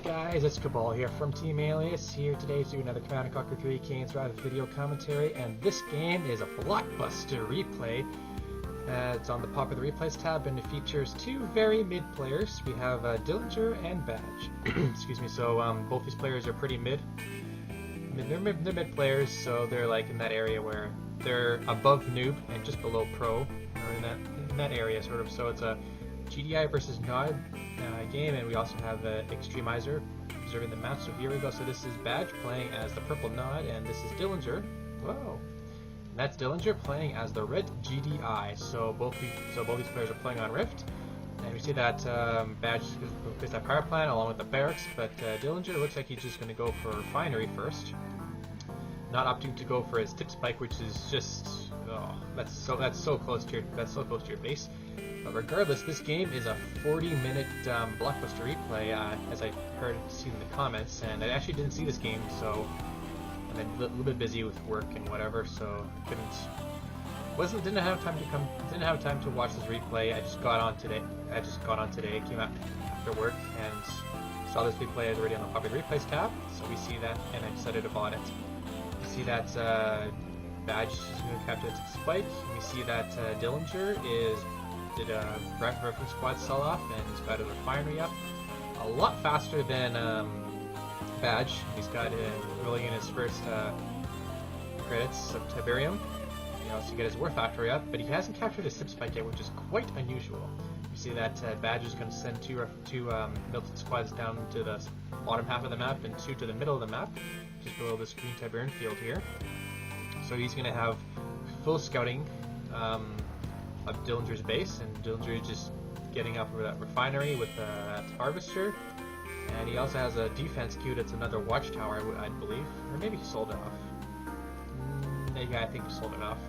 guys, it's Cabal here from Team Alias, here today to do another Command & Conquer 3 Kane's Wrath video commentary, and this game is a blockbuster replay. It's on the Popular Replays tab, and it features two very mid players. We have Di11inger and Badge. Excuse me, so both these players are pretty mid. They're mid players, so they're like in that area where they're above noob and just below pro, or in that area sort of, so it's a GDI versus Nod game, and we also have Extremizer observing the map. So here we go. So this is Badge playing as the purple Nod, and this is Di11inger. Whoa! And that's Di11inger playing as the red GDI. So both these players are playing on Rift, and we see that Badge plays that power plant along with the barracks, but Di11inger looks like he's just going to go for refinery first, not opting to go for his tip spike, which is just that's so close to your base. But regardless, this game is a 40-minute blockbuster replay, as I seen in the comments, and I actually didn't see this game, so I'm a little bit busy with work and whatever, so didn't have time to watch this replay. I just got on today. Came out after work and saw this replay is already on the Popular Replays tab, so we see that, and I decided to bought it. We see that Badge is going to capture the spike. We see that Di11inger did a reference squad sell-off and he's got a refinery up a lot faster than Badge. He's got rolling in his first credits of Tiberium. He also got his war factory up, but he hasn't captured his sip spike yet, which is quite unusual. You see that Badge is going to send two Milton squads down to the bottom half of the map and two to the middle of the map, just below this green Tiberium field here. So he's going to have full scouting of Di11inger's base, and Di11inger is just getting up over that refinery with that harvester, and he also has a defense queue that's another watchtower, I believe, or maybe he sold it off. Yeah, I think he sold it off.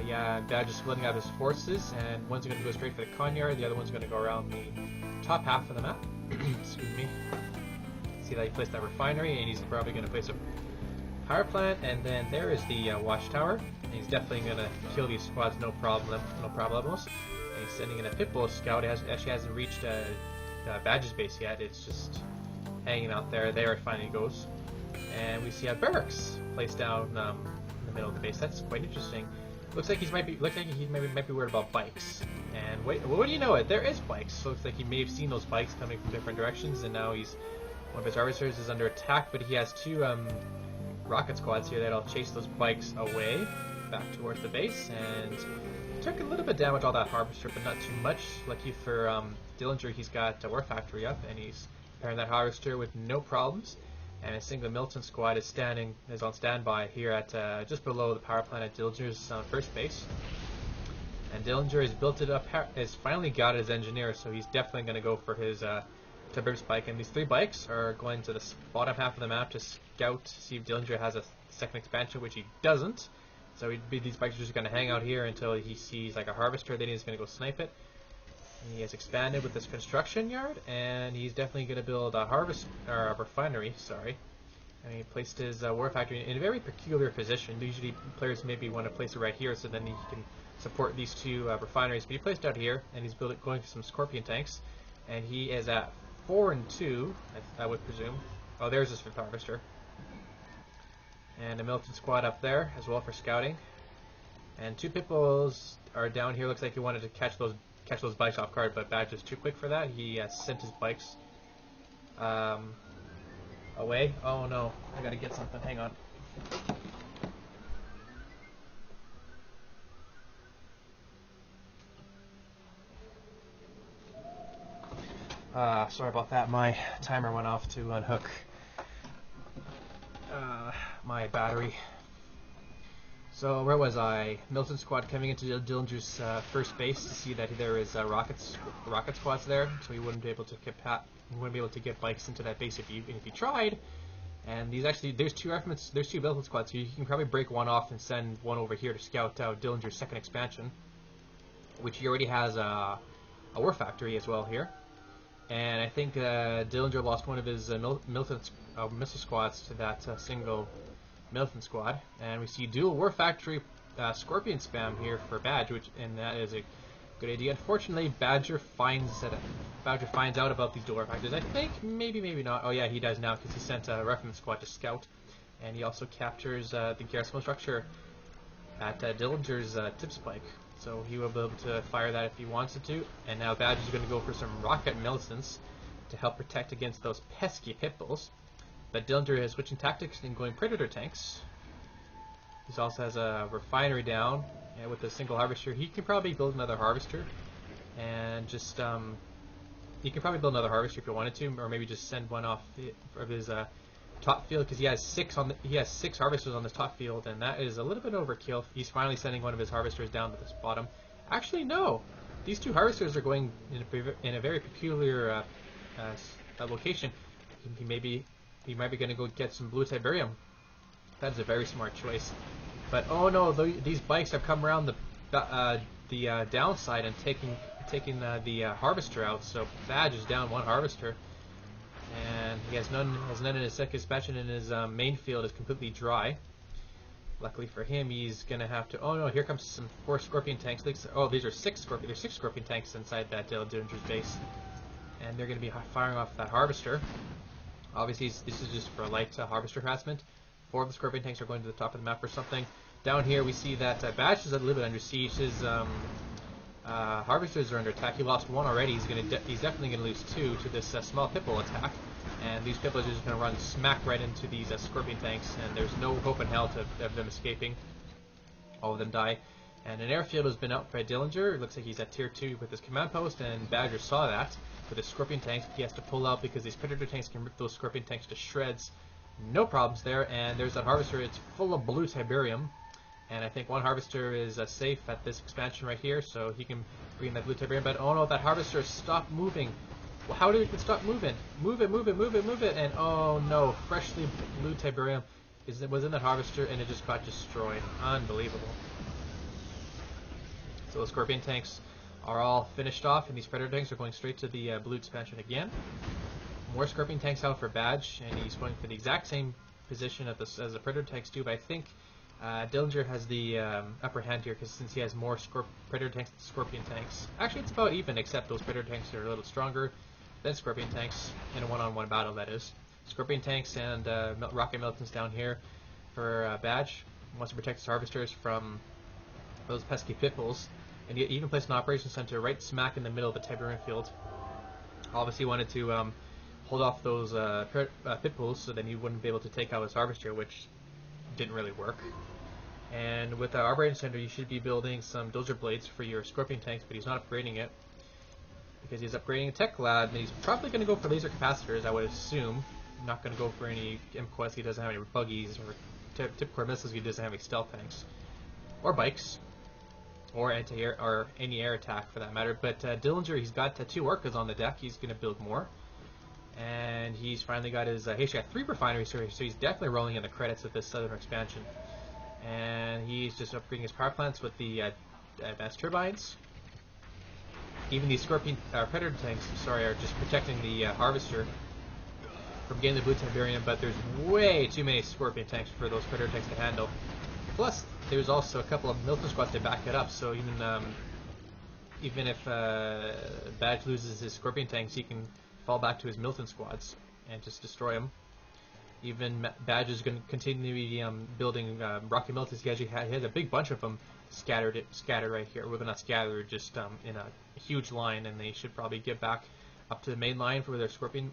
Yeah, Badge is splitting out his forces, and one's going to go straight for the Conyard, the other one's going to go around the top half of the map. Excuse me. See that he placed that refinery, and he's probably going to place a power plant, and then there is the watchtower. And he's definitely going to kill these squads, no problemos. And he's sending in a Pitbull scout. It actually hasn't reached Badge's base yet. It's just hanging out there. There it finally goes. And we see a barracks placed down in the middle of the base. That's quite interesting. Looks like he might be worried about bikes. And wait, what do you know? There is bikes. So looks like he may have seen those bikes coming from different directions, and now one of his harvesters is under attack. But he has two rocket squads here that'll chase those bikes away back towards the base, and took a little bit of damage all that harvester, but not too much. Lucky for Di11inger, he's got a war factory up, and he's repairing that harvester with no problems. And a single Milton squad is on standby here at just below the power plant at Di11inger's first base. And Di11inger has built it up, has finally got his engineer, so he's definitely going to go for his Tiberium spike. And these three bikes are going to the bottom half of the map to scout, see if Di11inger has a second expansion, which he doesn't. So these bikes are just going to hang out here until he sees like a harvester, then he's going to go snipe it. And he has expanded with this construction yard, and he's definitely going to build a refinery, sorry. And he placed his war factory in a very peculiar position. Usually players maybe want to place it right here so then he can support these two refineries, but he placed it out here, and he's going for some Scorpion tanks. And he is at 4 and 2, I would presume. Oh, there's his fifth harvester. And a Milton squad up there as well for scouting. And two Pitbulls are down here. Looks like he wanted to catch those bikes off guard, but Badge is too quick for that. He sent his bikes away. Oh no, I gotta get something. Hang on. Sorry about that. My timer went off to unhook my battery. So where was I? Milton squad coming into Di11inger's first base to see that there is rocket squads there, so he wouldn't be able to get bikes into that base if he tried. And there's two Milton squads, so you can probably break one off and send one over here to scout out Di11inger's second expansion, which he already has a war factory as well here. And I think Di11inger lost one of his missile squads to that single Milton squad. And we see dual war factory Scorpion spam here for Badge, and that is Good idea. Unfortunately, Badger finds out about these dual factors. I think maybe not. Oh yeah, he does now because he sent a reference squad to scout, and he also captures the garrison structure at Di11inger's tip spike. So he will be able to fire that if he wants it to. And now Badge is going to go for some rocket militants to help protect against those pesky pitbulls. But Di11inger is switching tactics and going predator tanks. He also has a refinery down, and with a single harvester, he can probably build another harvester, and just he can probably build another harvester if he wanted to, or maybe just send one off of his top field because he has six harvesters on this top field, and that is a little bit overkill. He's finally sending one of his harvesters down to this bottom. Actually, no, these two harvesters are going in a very peculiar location. He might be going to go get some blue Tiberium. That's a very smart choice. But oh no, these bikes have come around the downside and taking the harvester out. So Badge is down one harvester, and he has none in his second expansion, and his main field is completely dry. Luckily for him, he's gonna have to. Oh no, here comes some 4 Scorpion tanks. Oh, these are 6 Scorpion. There's 6 Scorpion tanks inside that Di11inger's base, and they're gonna be firing off that harvester. Obviously, this is just for a light harvester harassment. 4 of the Scorpion tanks are going to the top of the map or something. Down here we see that Badge is a little bit under siege. His harvesters are under attack. He lost 1 already. He's definitely going to lose 2 to this small pitbull attack. And these pitbulls are just going to run smack right into these Scorpion tanks, and there's no hope in hell of them escaping. All of them die. And an airfield has been out by Di11inger. It looks like he's at tier 2 with his command post, and Badger saw that. With his Scorpion tanks, he has to pull out because these predator tanks can rip those Scorpion tanks to shreds. No problems there, and there's that harvester. It's full of blue Tiberium, and I think one harvester is safe at this expansion right here, so he can bring that blue Tiberium. But oh no, that harvester stopped moving. Well, how did it stop moving? Move it, and oh no, freshly blue Tiberium was in that harvester, and it just got destroyed. Unbelievable. So the Scorpion tanks are all finished off, and these predator tanks are going straight to the blue expansion again. More Scorpion tanks out for Badge, and he's going for the exact same position as the predator tanks do, but I think Di11inger has the upper hand here, because since he has more predator tanks than Scorpion tanks. Actually, it's about even, except those predator tanks are a little stronger than Scorpion tanks in a one-on-one battle, that is. Scorpion tanks and rocket militants down here for Badge. He wants to protect his harvesters from those pesky pitbulls, and he even placed an operations center right smack in the middle of the Tiberium field. Obviously, he wanted to hold off those pitbulls so then he wouldn't be able to take out his harvester, which didn't really work. And with the operating center, you should be building some dozer blades for your Scorpion tanks, but he's not upgrading it because he's upgrading a tech lab, and he's probably going to go for laser capacitors, I would assume. Not going to go for any MQuest. He doesn't have any buggies, or tip core missiles. He doesn't have any stealth tanks or bikes or anti-air or any air attack for that matter. But Di11inger, he's got 2 orcas on the deck. He's going to build more. And he's finally got his, he's got 3 refineries, so he's definitely rolling in the credits of this southern expansion. And he's just upgrading his power plants with the advanced turbines. Even these Scorpion, Predator tanks, are just protecting the harvester from getting the blue Tiberium, but there's way too many Scorpion tanks for those Predator tanks to handle. Plus, there's also a couple of militant squads to back it up, so even if Badge loses his Scorpion tanks, he can fall back to his militant squads and just destroy them. Even Badge is going to continue to be building rocket militants. He has a big bunch of them scattered right here. Well, they're not scattered, just in a huge line, and they should probably get back up to the main line for their Scorpion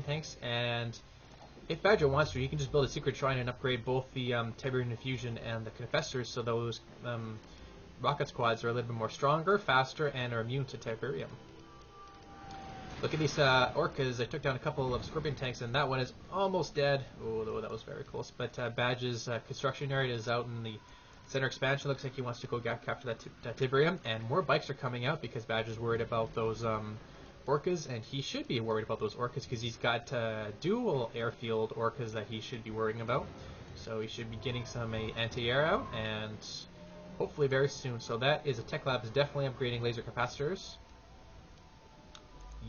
tanks. And if Badger wants to, he can just build a secret shrine and upgrade both the Tiberium Infusion and the Confessors, so those rocket squads are a little bit more stronger, faster, and are immune to Tiberium. Look at these orcas. I took down a couple of Scorpion tanks, and that one is almost dead. Oh, that was very close. But Badge's construction area is out in the center expansion. Looks like he wants to go capture that Tiberium, and more bikes are coming out because Badge is worried about those orcas, and he should be worried about those orcas because he's got dual airfield orcas that he should be worrying about. So he should be getting some anti-air out, and hopefully very soon. So that is a tech lab is definitely upgrading laser capacitors.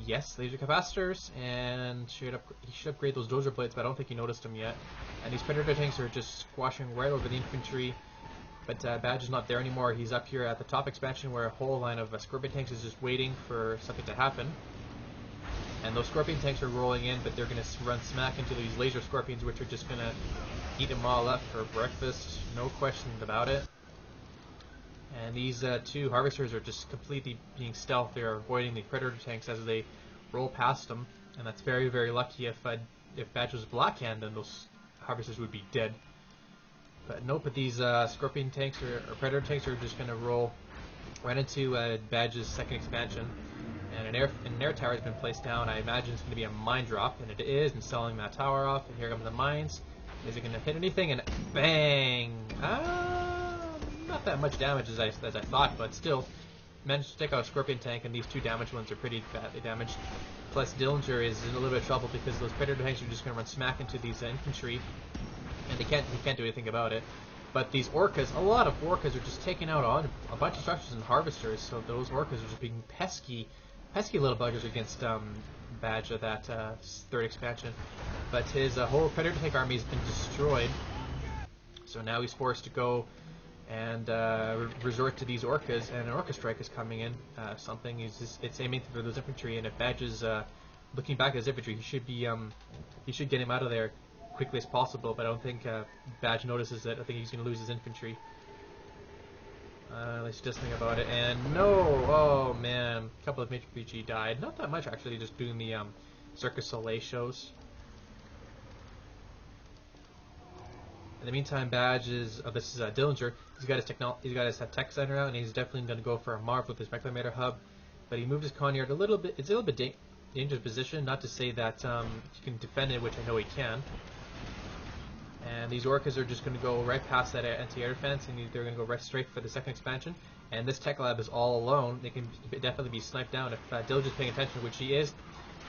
Yes, laser capacitors, and he should upgrade those dozer blades, but I don't think he noticed them yet. And these predator tanks are just squashing right over the infantry, But Badge is not there anymore. He's up here at the top expansion where a whole line of Scorpion tanks is just waiting for something to happen. And those Scorpion tanks are rolling in, but they're going to run smack into these laser Scorpions, which are just going to eat them all up for breakfast. No questions about it. And these two Harvesters are just completely being stealth. They're avoiding the Predator tanks as they roll past them. And that's very, very lucky. If Badge was Blackhand, then those Harvesters would be dead. But nope, but these Scorpion tanks or Predator tanks are just going to roll right into Badge's second expansion. And an air tower has been placed down. I imagine it's going to be a mine drop, and it is, and selling that tower off. And here come the mines. Is it going to hit anything? And bang! Not that much damage as I thought, but still managed to take out a Scorpion tank, and these two damaged ones are pretty badly damaged. Plus, Di11inger is in a little bit of trouble because those Predator tanks are just going to run smack into these infantry, and he can't do anything about it. But these Orcas, a lot of Orcas are just taking out on a bunch of structures and Harvesters, so those Orcas are just being pesky little buggers against Badge of that third expansion. But his whole Predator tank army has been destroyed, so now he's forced to go and resort to these Orcas, and an Orca strike is coming in. It's aiming for those infantry, and if Badge is looking back at his infantry, he should get him out of there quickly as possible. But I don't think Badge notices it. I think he's going to lose his infantry. Let's just think about it. And no, oh man, a couple of infantry died. Not that much actually, just doing the Circus Soleil shows. In the meantime, Badge is this is Di11inger. He's got his tech center out, and he's definitely going to go for a Marv with his Reclamator hub. But he moved his Conyard a little bit. It's a little bit dangerous position. Not to say that he can defend it, which I know he can. And these Orcas are just going to go right past that anti-air defense, and they're going to go right straight for the second expansion. And this tech lab is all alone. They can definitely be sniped down if Di11inger is paying attention, which he is.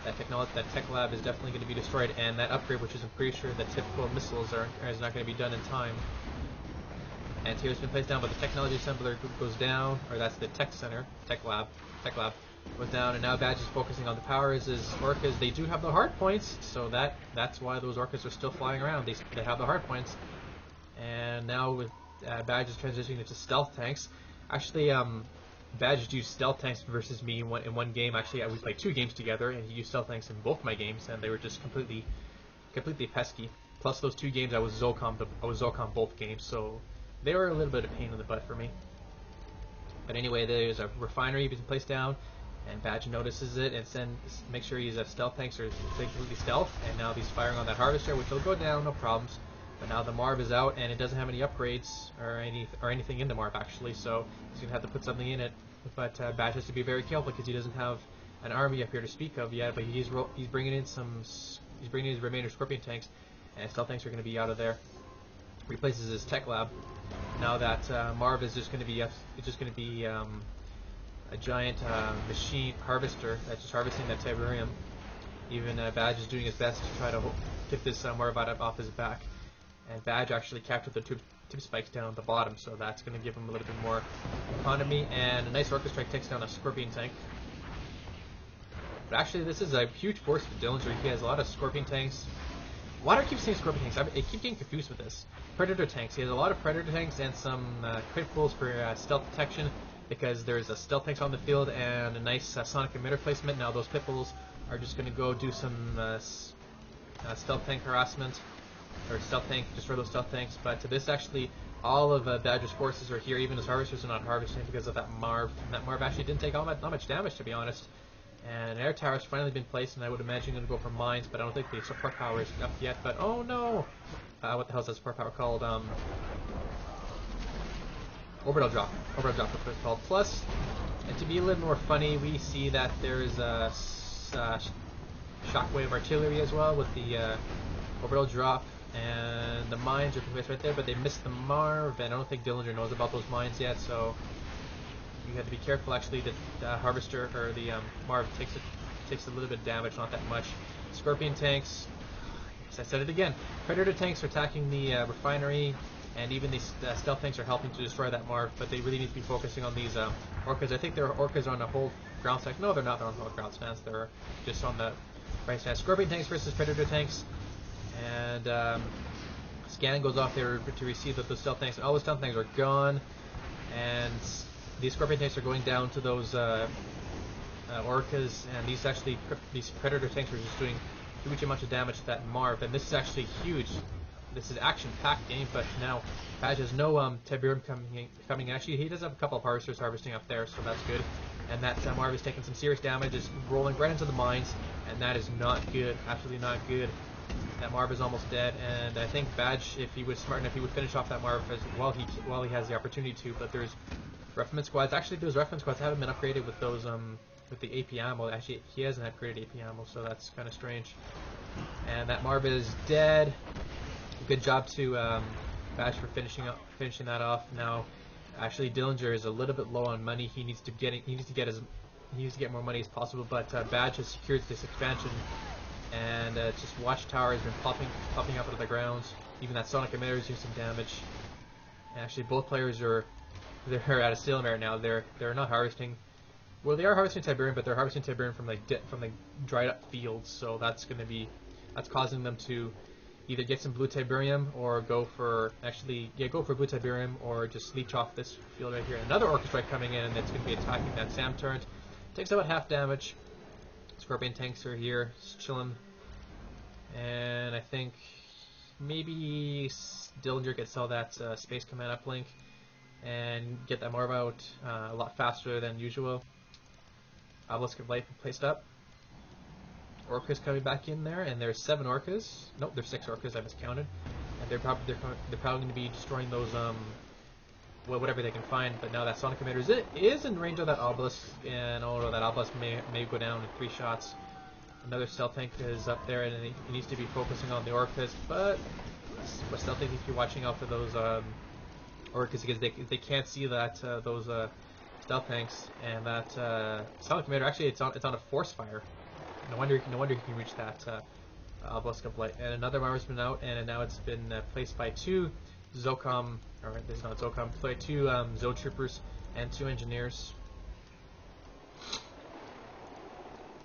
That tech lab is definitely going to be destroyed, and that upgrade, which is I'm pretty sure the typical missiles is not going to be done in time. And here has been placed down, but the technology assembler goes down, or that's the tech lab goes down, and now Badge is focusing on the powers. His Orcas, they do have the hard points, so that's why those Orcas are still flying around. They have the hard points, and now with Badge is transitioning into stealth tanks. Actually, Badge used stealth tanks versus me in one game. Actually, we played 2 games together, and he used stealth tanks in both my games, and they were just completely pesky. Plus, those 2 games I was Zocom both games, so they were a little bit of pain in the butt for me. But anyway, there's a refinery being placed down, and Badge notices it and make sure he's stealth tanks are completely stealth. And now he's firing on that Harvester, which will go down, no problems. But now the Marv is out, and it doesn't have any upgrades or anything in the Marv actually, so he's gonna have to put something in it. But Badge has to be very careful because he doesn't have an army up here to speak of yet. But he's bringing in his remainder Scorpion tanks, and stealth tanks are going to be out of there. Replaces his tech lab. Now that Marv is just going to be a giant machine harvester that's just harvesting that Tiberium. Even Badge is doing his best to try to get this Marv off his back. And Badge actually captured the tip spikes down at the bottom, so that's going to give him a little bit more economy. And a nice Orca strike takes down a Scorpion tank. But actually, this is a huge force for Di11inger. He has a lot of Scorpion tanks. Why do I keep saying Scorpion tanks? I keep getting confused with this. Predator tanks. He has a lot of Predator tanks and some criticals for stealth detection, because there's a stealth tanks on the field and a nice sonic emitter placement. Now those pitbulls are just going to go do some stealth tank harassment, or stealth tank, destroy those stealth tanks. But to this, actually, all of Badger's forces are here. Even his Harvesters are not harvesting because of that Marv. And that Marv actually didn't take not much damage, to be honest. And an air tower has finally been placed, and I would imagine going to go for mines, but I don't think the support power is up yet. But oh no! What the hell is that support power called? Orbital drop. Orbital drop, what it's called. Plus, and to be a little more funny, we see that there is a shockwave artillery as well with the orbital drop, and the mines are placed right there, but they missed the Marv, and I don't think Di11inger knows about those mines yet, so you have to be careful. Actually, the Harvester or the Marv takes a little bit of damage, not that much. Scorpion tanks, as I said it again, Predator tanks are attacking the refinery, and even these stealth tanks are helping to destroy that Marv, but they really need to be focusing on these Orcas. I think there are Orcas on the whole ground stance. No, they're not on the whole ground stance. They're just on the right stance. Scorpion tanks versus Predator tanks, and Scan goes off there to receive the stealth tanks, and all the stealth tanks are gone. And these Scorpion tanks are going down to those Orcas, and these Predator tanks are just doing huge amounts of damage to that Marv. And this is actually huge. This is action-packed game, but now Badge has no Tiberium coming in. Actually, he does have a couple of harvesters harvesting up there, so that's good. And that Marv is taking some serious damage, is rolling right into the mines, and that is not good. Absolutely not good. That Marv is almost dead, and I think Badge, if he was smart enough, he would finish off that Marv as while he has the opportunity to. But there's Rifleman squads. Actually, those Rifleman squads haven't been upgraded with those with the AP ammo. Actually, he hasn't upgraded AP ammo, so that's kind of strange. And that Marv is dead. Good job to Badge for finishing that off. Now, actually, Di11inger is a little bit low on money. He needs to get more money as possible. But Badge has secured this expansion, and just Watchtower has been popping up out of the ground. Even that Sonic emitter is doing some damage. And actually, both players they're at a stalemate right now. They're not harvesting. Well, they are harvesting Tiberium, but they're harvesting Tiberium from the dried up fields. So that's causing them to either get some blue Tiberium or go for blue Tiberium or just leech off this field right here. Another Orca Strike coming in, and it's going to be attacking that Sam turret. Takes about half damage. Scorpion tanks are here, just chilling. And I think maybe Di11inger gets all that Space Command uplink and get that Marv out a lot faster than usual. Obelisk of Life placed up. Orcas coming back in there, and there's 7 Orcas. Nope, there's 6 Orcas. I miscounted, and they're probably going to be destroying those whatever they can find. But now that Sonic emitter is in range of that Obelisk, and oh no, that Obelisk may go down in 3 shots. Another stealth tank is up there, and he needs to be focusing on the Orcas. But stealth tank needs to be watching out for those Orcas because they can't see that those stealth tanks, and that Sonic emitter actually it's on a force fire. No wonder he can reach that Obelisk of Light. And another Marv's been out, and now it's been placed by 2 Zocom, or this is not Zocom, by 2 Zone Troopers and 2 Engineers.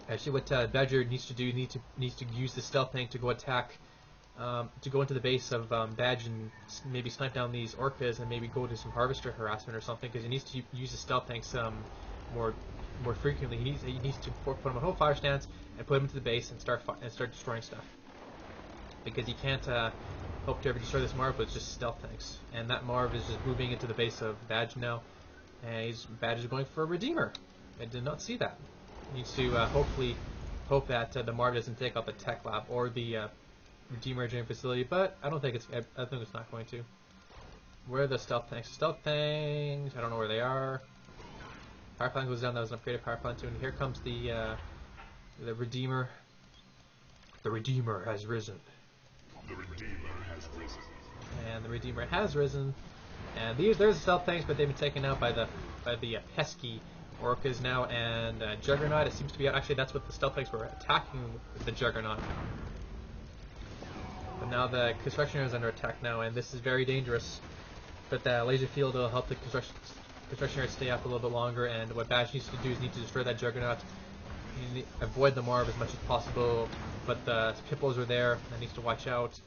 Actually, what Badger needs to do, needs to use the stealth tank to go attack, to go into the base of Badge and maybe snipe down these Orcas and maybe go to some Harvester harassment or something, because he needs to use the stealth tanks more frequently. He needs to put him on a whole fire stance and put him into the base and start destroying stuff, because he can't hope to ever destroy this Marv with just stealth tanks. And that Marv is just moving into the base of Badge now, and Badge is going for a Redeemer. I did not see that. He needs to hopefully hope that the Marv doesn't take out the Tech Lab or the Redeemer engineering facility, but I think it's not going to. Where are the stealth tanks? Stealth tanks, I don't know where they are. Power plant goes down. That was an upgraded power plant too. And here comes the Redeemer. The Redeemer has risen. The Redeemer has risen. And the Redeemer has risen. And there's the stealth tanks, but they've been taken out by the pesky Orcas now. And Juggernaut, it seems to be out. Actually, that's what the stealth tanks were attacking the Juggernaut. But now the construction is under attack now, and this is very dangerous. But the laser field will help the construction area stay up a little bit longer, and what Badge needs to do is to destroy that Juggernaut, avoid the Marv as much as possible, but the Pippos are there, and needs to watch out.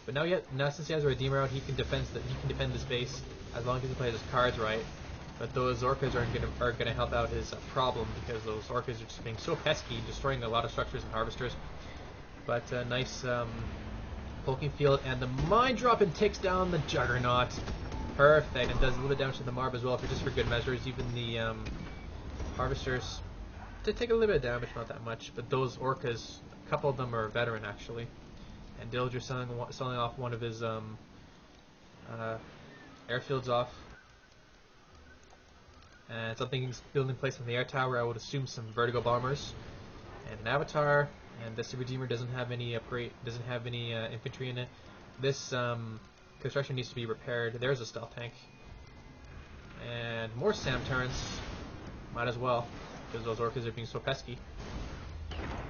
But now since he has a Redeemer out, he can defend this base as long as he plays his cards right. But those Orcas are gonna help out his problem, because those Orcas are just being so pesky, destroying a lot of structures and harvesters. But nice poking field, and the mine drop and takes down the Juggernaut. Perfect, and does a little bit damage to the Marv as well, just for good measures. Even the harvesters did take a little bit of damage, not that much, but those Orcas, a couple of them are veteran actually. And Di11inger selling off one of his airfields off, and something's building in place on the air tower. I would assume some Vertigo bombers and an Avatar. And this Redeemer doesn't have any infantry in it. This construction needs to be repaired. There's a stealth tank. And more SAM turrets. Might as well, because those Orcas are being so pesky.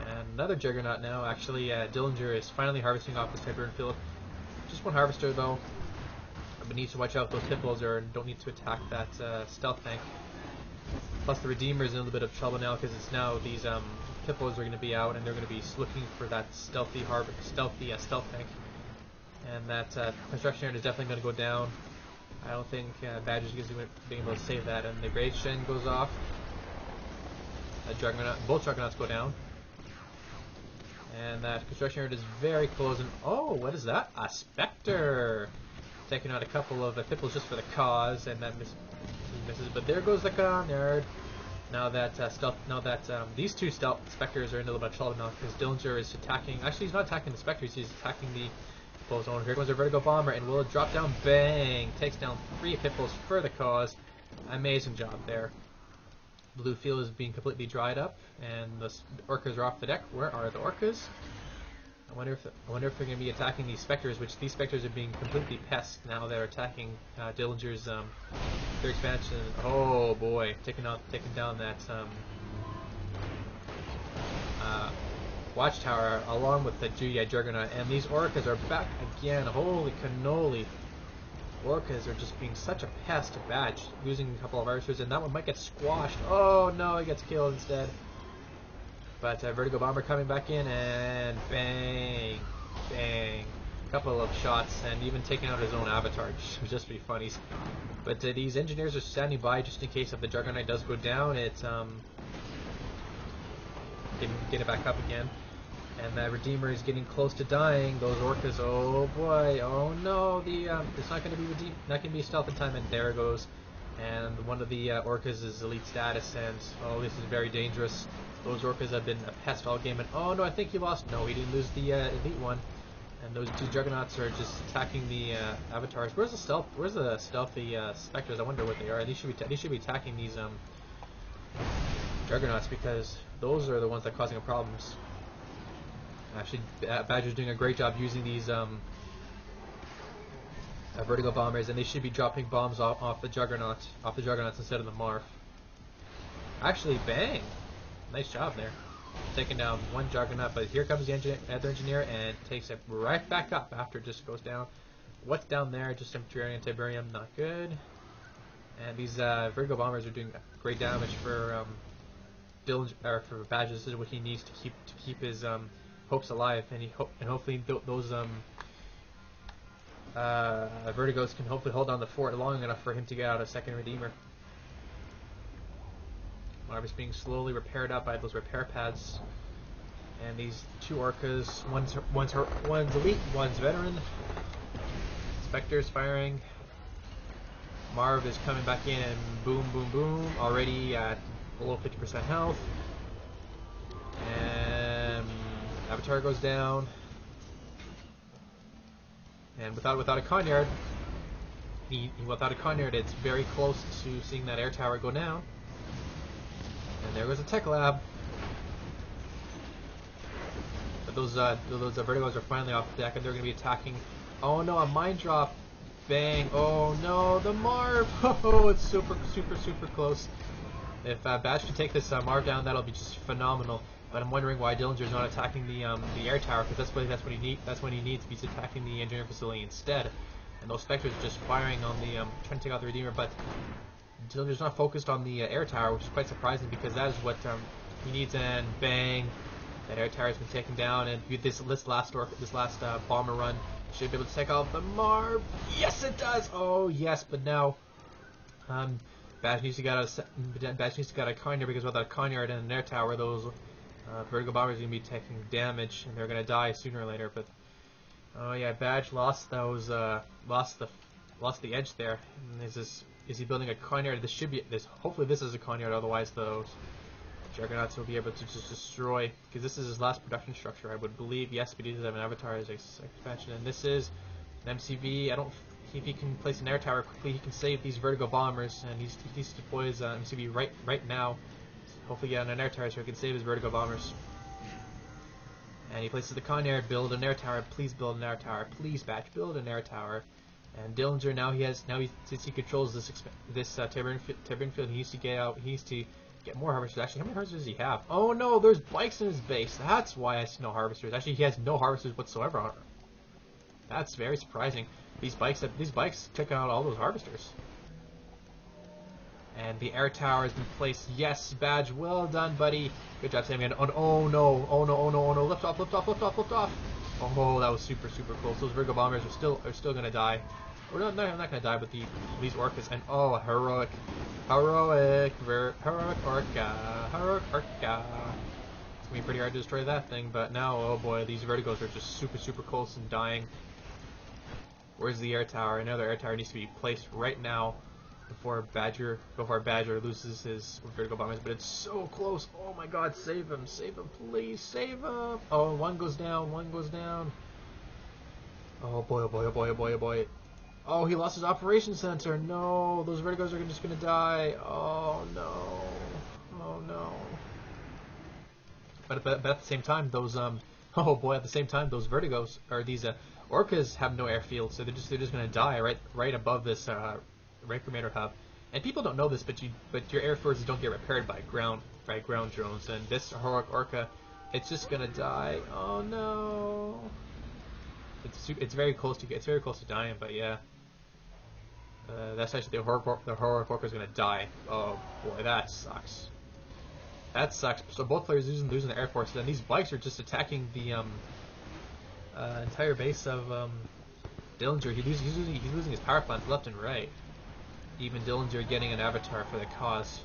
And another Juggernaut now. Actually, Di11inger is finally harvesting off this Tiberium field. Just one harvester though. But needs to watch out. Those Pippos don't need to attack that stealth tank. Plus the Redeemer is in a little bit of trouble now, because it's now these Pippos are going to be out, and they're going to be looking for that stealth tank. And that construction yard is definitely going to go down. I don't think Badge is going to be able to save that. And the Great Shin goes off. Both Juggernauts go down. And that construction yard is very close. And oh, what is that? A Spectre! Taking out a couple of Pipples just for the cause, and that misses. But there goes the Conyard. Now that these two stealth Spectres are in a little bit of trouble now because Di11inger is attacking. Actually, he's not attacking the Spectres. He's attacking the Pipples. Oh, here comes a Vertigo Bomber, and will it drop down? Bang! Takes down 3 Pipples for the cause. Amazing job there. Blue field is being completely dried up, and the Orcas are off the deck. Where are the Orcas? I wonder if they're going to be attacking these Spectres, which these Spectres are being completely pest now. They're attacking Di11inger's their expansion. Oh boy, taking down that watchtower along with the Juggernaut, and these Orcas are back again. Holy cannoli! Orcas are just being such a pest to Badge, losing a couple of archers, and that one might get squashed. Oh no, he gets killed instead. But Vertigo Bomber coming back in, and bang, bang. A couple of shots, and even taking out his own avatar, which was just pretty funny. But these engineers are standing by just in case if the Juggernaut does go down, it's get it back up again. And the Redeemer is getting close to dying. Those Orcas, oh boy, oh no, it's not going to be not going to be stealth in time, and there it goes. And one of the Orcas is elite status, and oh, this is very dangerous. Those Orcas have been a pest all game, and oh no, I think he lost. No, he didn't lose the elite one. And those two Juggernauts are just attacking the avatars. Where's the stealthy Spectres? I wonder what they are. They should be attacking these Juggernauts, because those are the ones that are causing problems. Actually, Badger's doing a great job using these Vertigo Bombers, and they should be dropping bombs off the Juggernauts instead of the Marf. Actually, bang! Nice job there. Taking down one Juggernaut, but here comes the other engineer and takes it right back up after it just goes down. What's down there? Just some Tiberium, not good. And these Vertigo Bombers are doing great damage for for Badge. This is what he needs to keep his hopes alive, and hopefully those Vertigos can hopefully hold on the fort long enough for him to get out a second Redeemer. Marv is being slowly repaired up by those repair pads, and these two Orcas, one's elite, one's veteran. Spectre's firing. Marv is coming back in, and boom, boom, boom, already at below 50% health. And Avatar goes down, and without a Conyard, without a Conyard, it's very close to seeing that air tower go down. And there goes a tech lab. But those Vertigos are finally off the deck, and they're going to be attacking. Oh no, a mine drop! Bang! Oh no, the Marv! Oh, it's super close. If Badge can take this Marv down, that'll be just phenomenal. But I'm wondering why Di11inger's not attacking the air tower, because that's what he needs. That's when he needs. He's attacking the engineering facility instead. And those Spectres are just firing on the trying to take out the Redeemer, but Di11inger's not focused on the air tower, which is quite surprising because that is what he needs. And bang, that air tower has been taken down. And this last bomber run should be able to take out the Marv. Yes, it does. Oh yes, but now Badge needs to get a Conyard, because without a Conyard and an air tower, those Vertigo Bombers are going to be taking damage, and they're going to die sooner or later. But oh yeah, Badge lost those lost the edge there. And is he building a Conyard? Hopefully this is a Conyard, otherwise those Juggernauts will be able to just destroy, because this is his last production structure, I would believe. Yes, but he does have an Avatar as expansion, and this is an MCV. If he can place an air tower quickly, he can save these Vertigo Bombers, and he needs to deploy his MCV right now. Hopefully get on an air tower so he can save his Vertigo Bombers. And he places the Conyard. Build an air tower, please build an air tower, please Badge, build an air tower. And Di11inger since he controls this Tiberium field, he needs to get out. He needs to get more harvesters. Actually, how many harvesters does he have? Oh no, there's bikes in his base. That's why I see no harvesters. Actually, he has no harvesters whatsoever on him. That's very surprising. These bikes took out all those harvesters. And the air tower has been placed. Yes, Badge, well done, buddy. Good job saving it. Oh no, oh no, oh no, oh no. Lift off. Oh, that was super close. Those Virgo bombers are still gonna die. Or not gonna die, but these orcas and oh, heroic orca. It's gonna be pretty hard to destroy that thing, but now, oh boy, these vertigos are just super close and dying. Where's the air tower? Another air tower needs to be placed right now before Badger loses his vertigo bombers, but it's so close. Oh my god, save him, please, save him. Oh, one goes down. Oh boy, oh boy, oh boy, oh boy, oh boy. Oh, he lost his operation center. No, those vertigos are just gonna die. Oh no. Oh no. But at the same time, those oh boy, at the same time, those vertigos or these orcas have no airfield, so they're just gonna die right above this recruiter hub. And people don't know this, but your air forces don't get repaired by ground drones. And this heroic orca, it's just gonna die. Oh no. It's very close to dying, but yeah. That's actually the heroic orca is gonna die. Oh boy, that sucks. That sucks. So both players losing the air force, and these bikes are just attacking the entire base of Di11inger. He's losing his power plants left and right. Even Di11inger getting an avatar for the cause.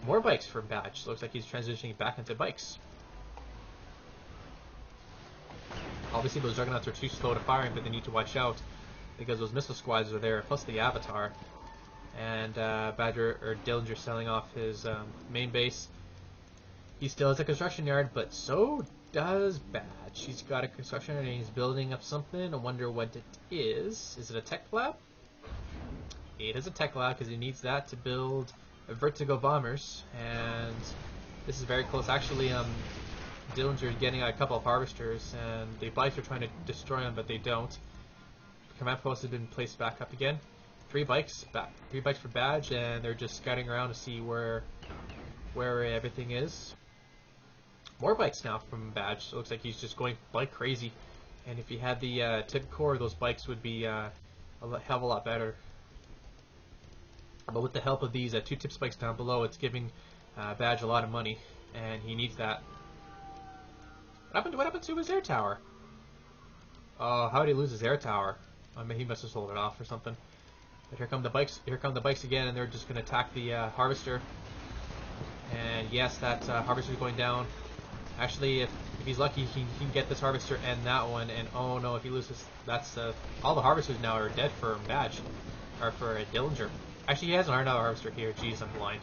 More bikes for Badge. Looks like he's transitioning back into bikes. Obviously those juggernauts are too slow to firing, but they need to watch out because those missile squads are there, plus the avatar. And Di11inger selling off his main base. He still has a construction yard, but so does Badge. He's got a construction yard and he's building up something. I wonder what it is. Is it a tech lab? It is a tech lab because he needs that to build vertigo bombers. And this is very close. Actually, Di11inger is getting a couple of harvesters, and the bikes are trying to destroy them, but they don't. Command post has been placed back up again. Three bikes for Badge, and they're just scouting around to see where everything is. More bikes now from Badge. So it looks like he's just going bike crazy. And if he had the tip core, those bikes would be a hell of a lot better. But with the help of these two tip spikes down below, it's giving Badge a lot of money, and he needs that. What happened to his air tower? Oh, how did he lose his air tower? I mean, he must have sold it off or something. But here come the bikes. Here come the bikes again, and they're just going to attack the harvester. And yes, that harvester is going down. Actually, if he's lucky, he can get this harvester and that one. And oh no, if he loses, that's all the harvesters now are dead for Badge, or for Di11inger. Actually, he has another harvester here. Jeez, I'm blind.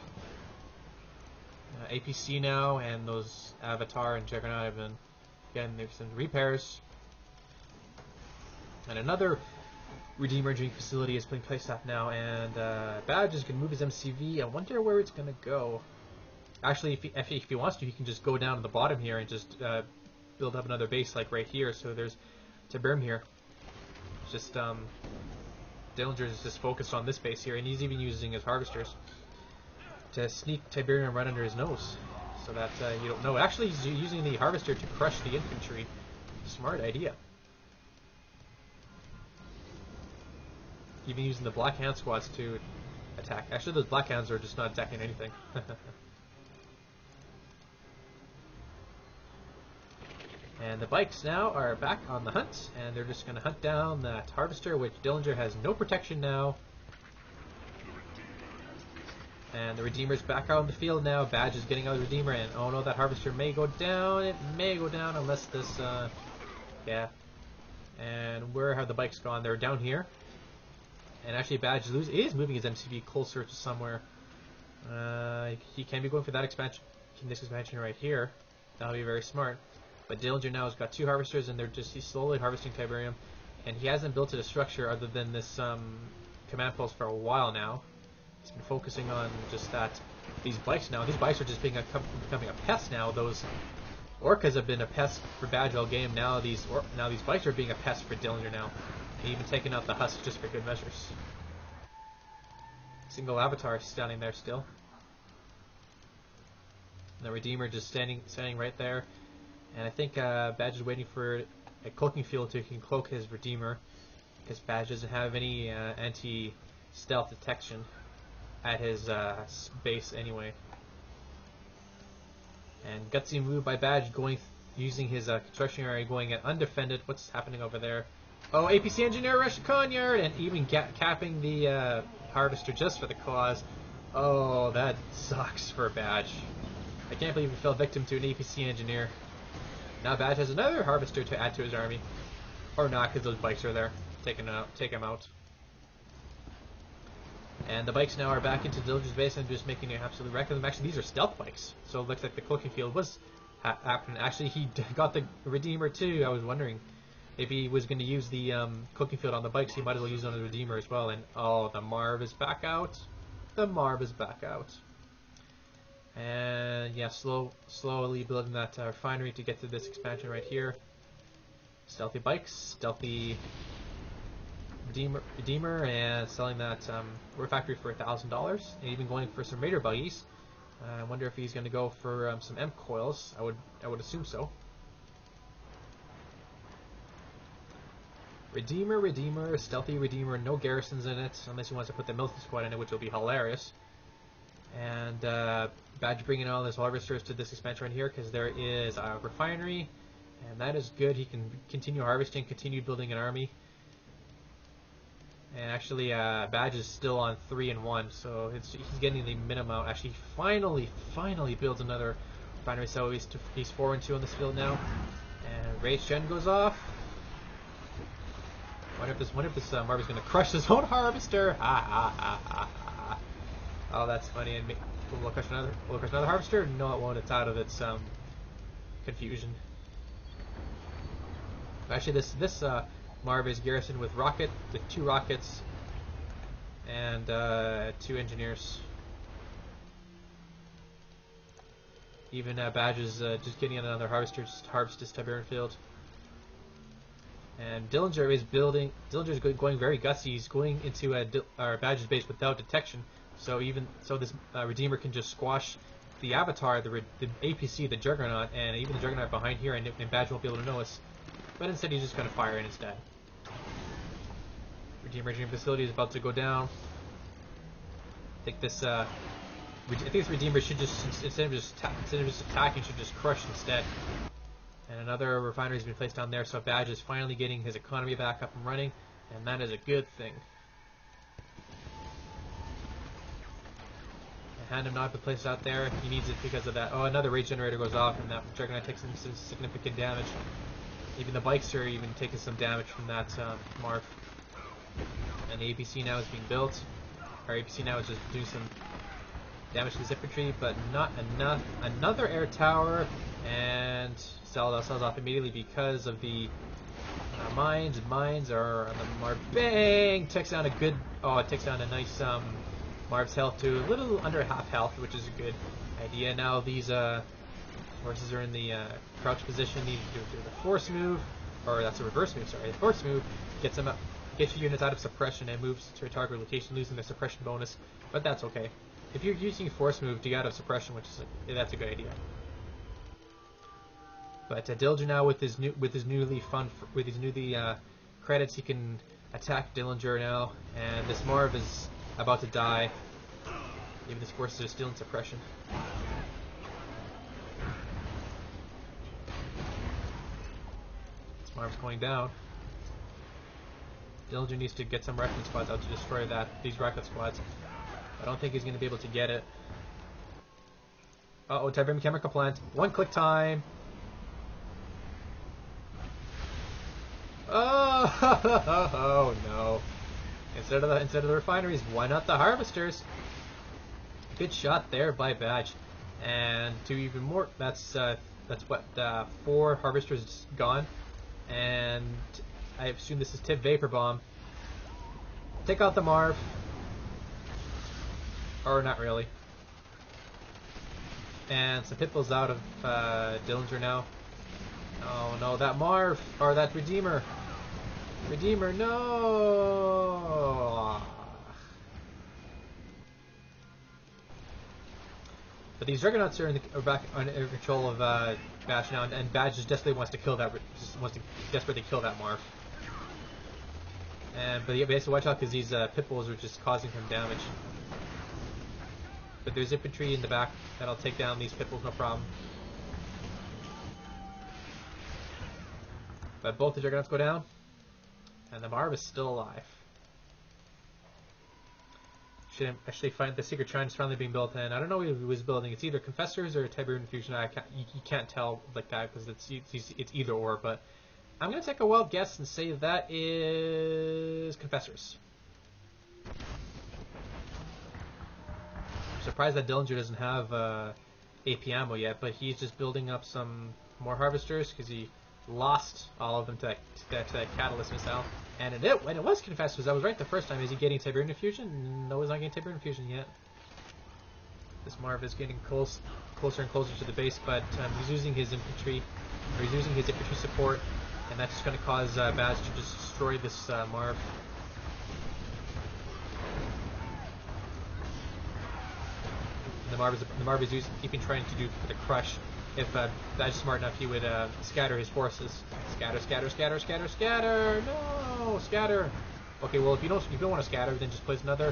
APC now, and those Avatar and Juggernaut have been getting some repairs. And another Redeemer Engineering facility is being placed up now, and Badge is going to move his MCV. I wonder where it's going to go. Actually, if he wants to, he can just go down to the bottom here and just build up another base, like right here. So there's Tiberium here. It's just Di11inger is just focused on this base here, and he's even using his harvesters to sneak Tiberium right under his nose, so that you don't know. Actually, he's using the harvester to crush the infantry. Smart idea. Even using the Black Hand squads to attack. Actually, those Black Hands are just not attacking anything. And the bikes now are back on the hunt, and they're just going to hunt down that harvester, which Di11inger has no protection now. And the Redeemer's back out on the field now. Badge is getting out of the Redeemer, and oh no, that harvester may go down. It may go down unless this, yeah. And where have the bikes gone? They're down here. And actually, Badge is moving his MCV closer to somewhere. He can be going for that expansion. This expansion right here. That'll be very smart. But Di11inger now has got two harvesters, and he's slowly harvesting Tiberium. And he hasn't built a structure other than this command post for a while now. He's been focusing on just that. These bikes now. These bikes are just becoming a pest now. Those orcas have been a pest for Badge all game. Now these bikes are being a pest for Di11inger now. And even taking out the husk just for good measures. Single avatar standing there still. And the Redeemer just standing right there. And I think Badge is waiting for a cloaking field to can cloak his Redeemer, because Badge doesn't have any anti-stealth detection at his base anyway. And gutsy move by Badge going using his construction area, going at undefended. What's happening over there? Oh, APC engineer rush Conyard, and even capping the harvester just for the cause. Oh, that sucks for Badge. I can't believe he fell victim to an APC engineer. Now Badge has another harvester to add to his army. Or not, because those bikes are there. Take him out. And the bikes now are back into Dillinger's base and just making an absolute wreck of them. Actually, these are stealth bikes, so it looks like the cooking field was happening. Actually, he got the Redeemer too. I was wondering if he was going to use the cooking field on the bikes, he might as well use it on the Redeemer as well. And oh, the Marv is back out. The Marv is back out. And yeah, slowly building that refinery to get to this expansion right here. Stealthy bikes, stealthy Redeemer, and selling that War Factory for $1,000, and even going for some Raider buggies. I wonder if he's going to go for some M coils. I would assume so. Redeemer, stealthy Redeemer, no garrisons in it, unless he wants to put the military squad in it, which will be hilarious. And Badge bringing all his harvesters to this expansion right here, because there is a refinery, and that is good. He can continue harvesting, continue building an army. And actually, Badge is still on 3 and 1, so he's getting the minimum. Actually, he finally builds another refinery, so he's 4 and 2 on this field now. And Rage Gen goes off. Wonder if this Marv is going to crush his own harvester. Oh, that's funny. And will it crush another harvester? No, it won't. It's out of its confusion. Actually, this Marv is garrisoned with 2 rockets and 2 engineers. Even Badge is just getting another harvester to harvest this Tiberian field. And Dillinger is going very gutsy. He's going into Badge's base without detection. So this Redeemer can just squash the Avatar, the APC, the Juggernaut, and even the Juggernaut behind here, and Badge won't be able to notice. But instead, he's just going to fire in instead. Redeemer facility is about to go down. I think this Redeemer should just instead of just attacking, should just crush instead. And another refinery has been placed down there, so Badge is finally getting his economy back up and running, and that is a good thing. And hand him not the place out there. He needs it because of that. Oh, another rage generator goes off, and that Juggernaut takes some significant damage. Even the bikes are even taking some damage from that Marv. And the APC now is being built. Our APC now is just doing some damage to his infantry, but not enough. Another air tower, and sells off immediately because of the mines. Mines are on the Marv. Bang! Takes down a good. Oh, it takes down a nice Marv's health to a little under half health, which is a good idea. Now these horses are in the crouch position. Need to do the force move, or that's a reverse move. Sorry, the force move gets them up, gets your units out of suppression and moves to a target location, losing their suppression bonus. But that's okay. If you're using force move to get out of suppression, that's a good idea. But Dillinger now with his newly credits, he can attack Dillinger now, and this Marv is about to die. Even his forces are still in suppression. This Marv's going down. Dillinger needs to get some rocket squads out to destroy these rocket squads. I don't think he's going to be able to get it. Uh-oh, Tiberium chemical plant. 1 click time. Oh no! Instead of the refineries, why not the harvesters? Good shot there by Badge, and to even more. That's what 4 harvesters gone, and I assume this is Tip Vapor Bomb. Take out the Marv, or not really. And some Pitbulls out of Dillinger now. Oh no, that Marv, or that Redeemer. Redeemer, no! But these Juggernauts are back under control of Badge now, and Badge just desperately wants to kill that. Desperately kill that Marv. But he has to watch out because these Pitbulls are just causing him damage. But there's infantry in the back that'll take down these Pitbulls, no problem. But both the Juggernauts go down, and the Marv is still alive. Should actually find the secret shrine is finally being built, and I don't know who was building. It's either Confessors or Tiberian Fusion. You can't tell like that because it's either or. But I'm gonna take a wild guess and say that is Confessors. I'm surprised that Di11inger doesn't have AP ammo yet, but he's just building up some more harvesters because he lost all of them to that catalyst missile. And when it was Confessors, I was right the first time. Is he getting Tiberian Fusion? No, he's not getting Tiberian Fusion yet. This Marv is getting closer and closer to the base, but he's using his infantry, or he's using his infantry support, and that's just going to cause Baz to just destroy this Marv. The Marv is keeping trying to do the crush. If Baz is smart enough, he would scatter his forces. Scatter, scatter, scatter, scatter, scatter! No, scatter. Okay, well if you don't want to scatter, then just place another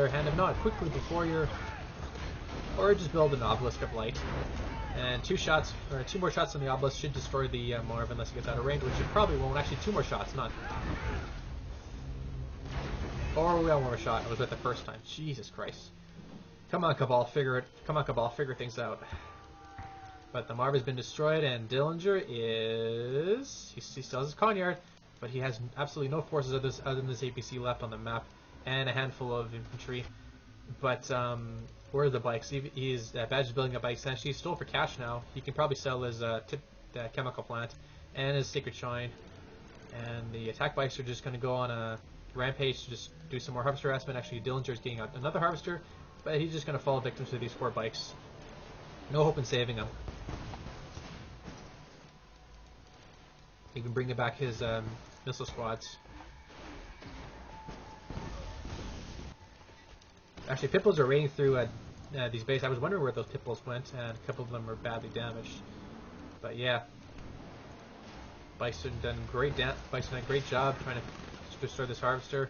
hand of nod quickly before your, or just build an obelisk of light. And two more shots on the obelisk should destroy the Marv unless it gets out of range, which it probably won't. Actually, 2 more shots, not. Or we got 1 more shot. I was right the first time. Jesus Christ. Come on, Cabal, figure things out. But the Marv has been destroyed, and Di11inger is... He still has his Conyard, but he has absolutely no forces other than this APC left on the map, and a handful of infantry. But, where are the bikes? He's Badge is building up bikes, actually he's still for cash now. He can probably sell his chemical plant, and his Sacred Shrine. And the attack bikes are just going to go on a rampage to just do some more harvester harassment. Actually, Di11inger is getting out another harvester, but he's just going to fall victim to these 4 bikes. No hope in saving him. He can bring back his missile squads. Actually, Pitbulls are raiding through these bases. I was wondering where those Pitbulls went, and a couple of them are badly damaged. But yeah, Bison done great job trying to destroy this harvester.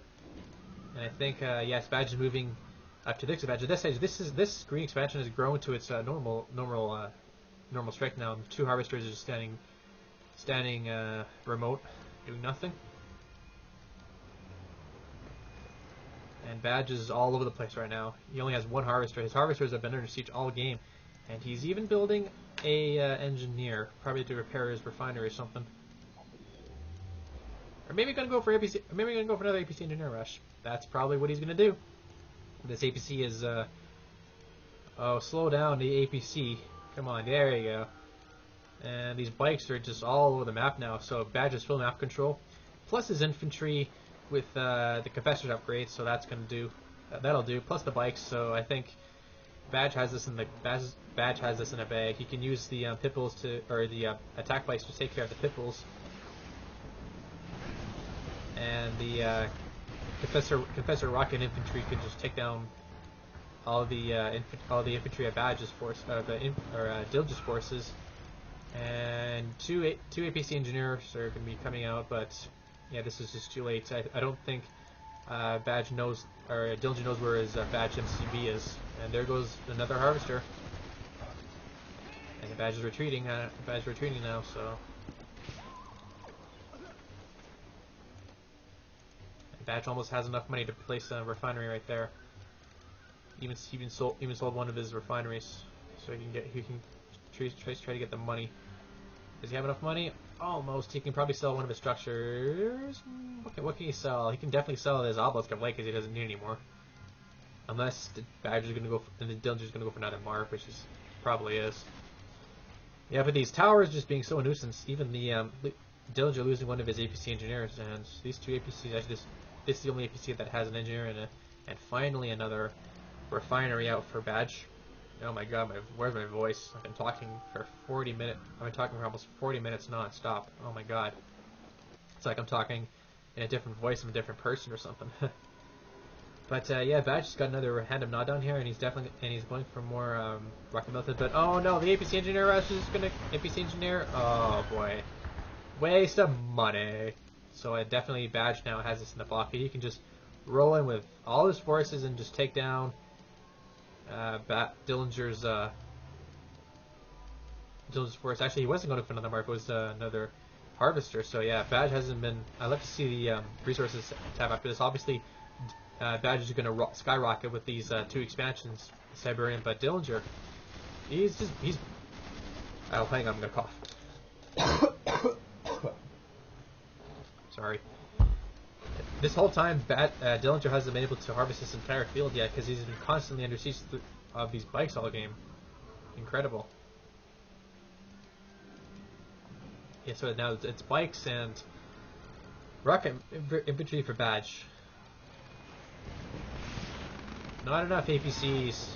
And I think yes, Badge is moving up to this expansion. This green expansion has grown to its normal strength now. 2 harvesters are just standing remote, doing nothing. And Badge is all over the place right now. He only has 1 harvester. His harvesters have been under siege all game, and he's even building a engineer, probably to repair his refinery or something. Or maybe gonna go for APC. Or maybe gonna go for another APC engineer rush. That's probably what he's gonna do. This APC is oh, slow down the APC. Come on, there you go. And these bikes are just all over the map now. So Badge is full map control, plus his infantry with the Confessors upgrade. So that's gonna do. That'll do. Plus the bikes. So I think Badge has this in the Badge has this in a bag. He can use the Pitbulls or the attack bikes to take care of the Pitbulls. And the Confessor Rocket Infantry can just take down all the infantry at Badge's force, Di11inger's forces. And two APC engineers are going to be coming out, but yeah, this is just too late. I don't think Badge knows, or Di11inger knows where his Badge MCB is. And there goes another harvester. And the Badge is retreating. Now, so. Badge almost has enough money to place a refinery right there. Even sold one of his refineries, so he can try to get the money. Does he have enough money? Almost. He can probably sell one of his structures. Okay, what can he sell? He can definitely sell his obelisk of light because he doesn't need any more. Unless the Badge is going to go, and the Di11inger is going to go for another Marv, which is probably is. Yeah, but these towers just being so a nuisance. Even the Di11inger losing one of his APC engineers, and these 2 APCs actually this is the only APC that has an engineer in it, and finally another refinery out for Badge. Oh my god, where's my voice? I've been talking for 40 minutes. I've been talking for almost 40 minutes non-stop. Oh my god. It's like I'm talking in a different voice. I'm a different person or something. But yeah, Badge has got another hand of nod down here, and he's going for more rocket melted. But oh no, the APC engineer rush is gonna APC engineer. Oh boy, waste of money. So definitely Badge now has this in the pocket. He can just roll in with all his forces and just take down Di11inger's Dillinger's force. Actually, he wasn't going for another mark. It was another harvester. So yeah, Badge hasn't been. I'd love to see the resources tab after this. Obviously, Badge is going to skyrocket with these 2 expansions, Siberian. But Dillinger, he's. Oh, hang on, I'm gonna cough. Sorry. This whole time, Dillinger hasn't been able to harvest this entire field yet because he's been constantly under siege of these bikes all game. Incredible. Yeah, so now it's bikes and rocket infantry for Badge. Not enough APCs.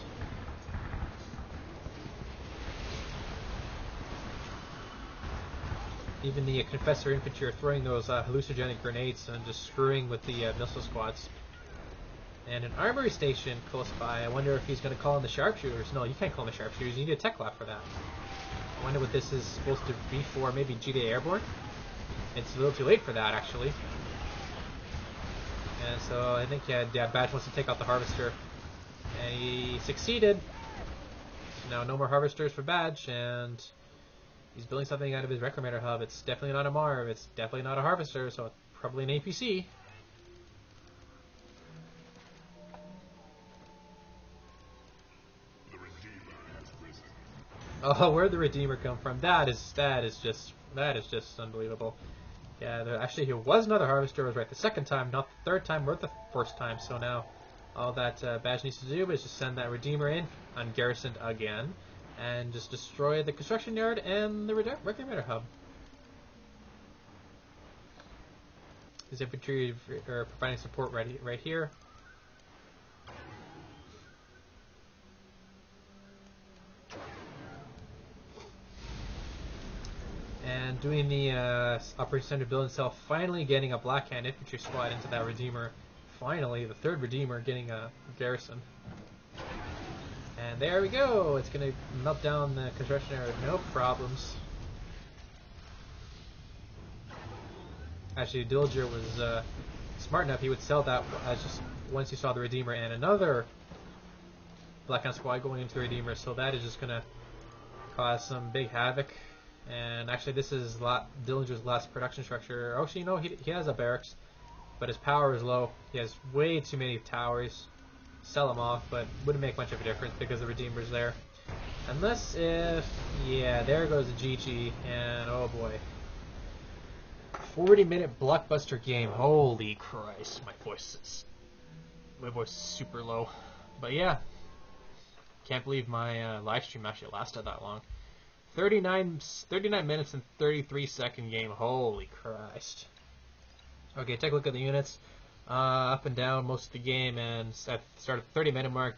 Even the Confessor infantry are throwing those hallucinogenic grenades and just screwing with the missile squads. And an armory station close by. I wonder if he's going to call in the sharpshooters. No, you can't call in the sharpshooters. You need a tech lab for that. I wonder what this is supposed to be for. Maybe GDA Airborne? It's a little too late for that, actually. And so I think, yeah, Badge wants to take out the Harvester. And he succeeded. So now no more Harvesters for Badge, and he's building something out of his Reclamator hub. It's definitely not a Marv. It's definitely not a Harvester, so it's probably an APC. Oh, where'd the Redeemer come from? That is just unbelievable. Yeah, actually, he was another Harvester. I was right the second time, not the third time or the first time. So now, all that Badge needs to do is just send that Redeemer in, ungarrisoned again, and just destroy the construction yard and the Reclamator hub. His infantry are providing support right here. And doing the Operation Center build itself, finally getting a Black Hand infantry squad into that Redeemer. Finally, the third Redeemer getting a garrison. And there we go! It's going to melt down the construction area with no problems. Actually, Dillinger was smart enough, he would sell that as just once he saw the Redeemer and another Black Hand squad going into the Redeemer, so that is just going to cause some big havoc. And actually, this is Dillinger's last production structure. Actually, no, he has a barracks, but his power is low. He has way too many towers. Sell them off, but wouldn't make much of a difference because the Redeemer's there. Unless if... yeah, there goes the GG, and oh boy. 40-minute blockbuster game. Holy Christ, my voice is super low. But yeah, can't believe my live stream actually lasted that long. 39 minutes and 33-second game. Holy Christ. Okay, take a look at the units. Up and down most of the game, and at the start of the 30-minute mark,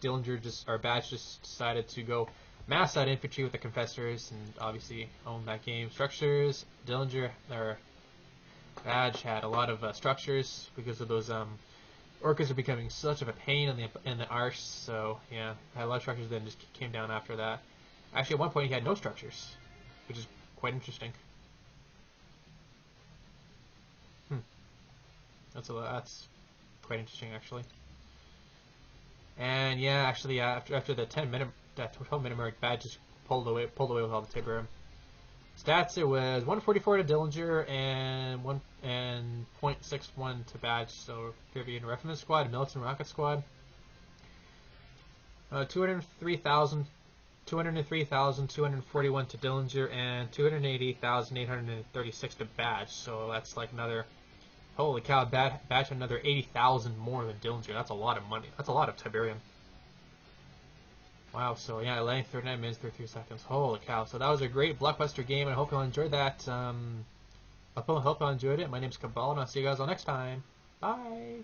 Badge just decided to go mass out infantry with the Confessors, and obviously own that game. Structures, Badge had a lot of structures because of those Orcas are becoming such of a pain in the arse. So yeah, had a lot of structures, then just came down after that. Actually, at one point he had no structures, which is quite interesting. That's quite interesting, actually. And yeah, actually, after the 12-minute mark, Badge just pulled away with all the Tiberium. Stats: it was 144 to Dillinger and 0.61 to Badge. So Caribbean Refugees Squad, Militant Rocket Squad. 203,241 to Dillinger and 280,836 to Badge. So that's like another. Holy cow! Badge had another 80,000 more than Dillinger. That's a lot of money. That's a lot of Tiberium. Wow, so yeah, length 39 minutes, 33 seconds. Holy cow. So that was a great blockbuster game. I hope you all enjoyed that. I hope you all enjoyed it. My name's Cabal, and I'll see you guys all next time. Bye!